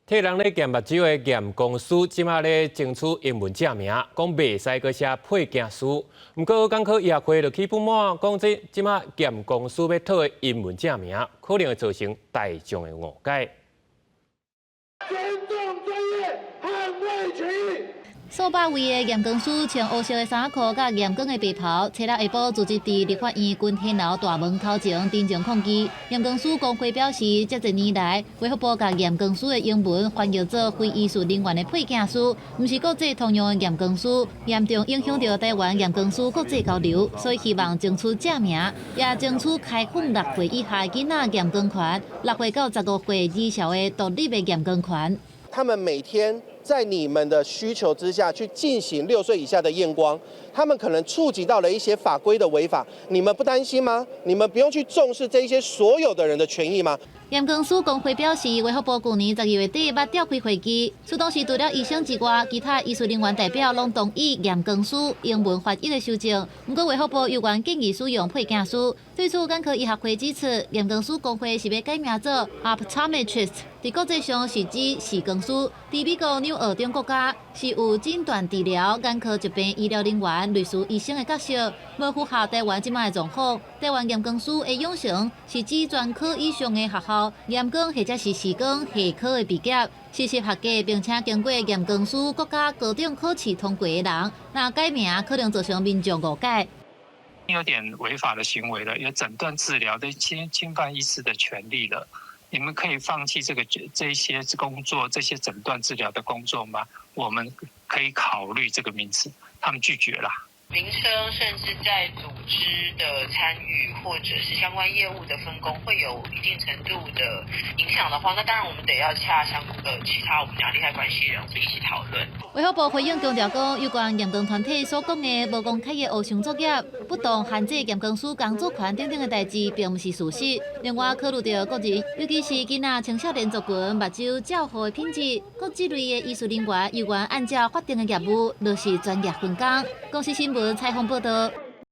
替人咧验目睭的验光师，即马咧争取英文证明，讲袂使搁写配件书。不过，港科医学会就起不满，讲即马验光师要讨的英文证明，可能会造成大众的误解。尊重专业，捍卫权益。 数百位的验光师穿黑色的衫裤、甲验光的白袍，初六下晡组织伫立法院军天楼大门头前陈情抗议。验光师工会表示，这一年来，卫福部甲验光师的英文翻译做非医术人员的配件书，毋是国际通用的验光师，严重影响到台湾验光师国际交流，所以希望争取证明，也争取开放6岁以下囡仔验光权，6岁到15岁以上的独立的验光权。他们每天在你们的需求之下去进行6岁以下的验光，他们可能触及到了一些法规的违法，你们不担心吗？你们不用去重视这些所有的人的权益吗？验光师工会表示，卫福部去年12月底捌召开会议，出动时除了医生之外，其他医术人员代表拢同意验光师英文翻译的修正。不过卫福部有关建议使用配件书。对此，港科医学会指出，验光师工会是要改名做 optometrist， 在国际上是指视光师。在美国纽澳等国家是有诊断治疗、眼科疾病医疗人员、类似医生的角色，无符合台湾即卖的状况。台湾验光师的养成是指专科以上的学校验光或者是视光下科的毕业，实习合格并且经过验光师国家高等考试通过的人，那改名可能造成民众误解。有点违法的行为了，有诊断治疗的侵犯医师的权利了。你们可以放弃这些工作，这些诊断治疗的工作吗？我们可以考虑这个名词，他们拒绝了。民生甚至在组织的参与或者是相关业务的分工会有一定程度的影响的话，那当然我们得要洽相关的其他我们讲利害关系人一起讨论。卫福部回应强调讲，有关验光团体所讲的无公开的黑箱作业、不当限制验光师工作权等等的代志，并不是事实。另外，考虑到个人，尤其是囡仔青少年族群目睭较好的品质，各这类的医术人员有权按照法定的业务，落实专业分工。公司新闻采访报道。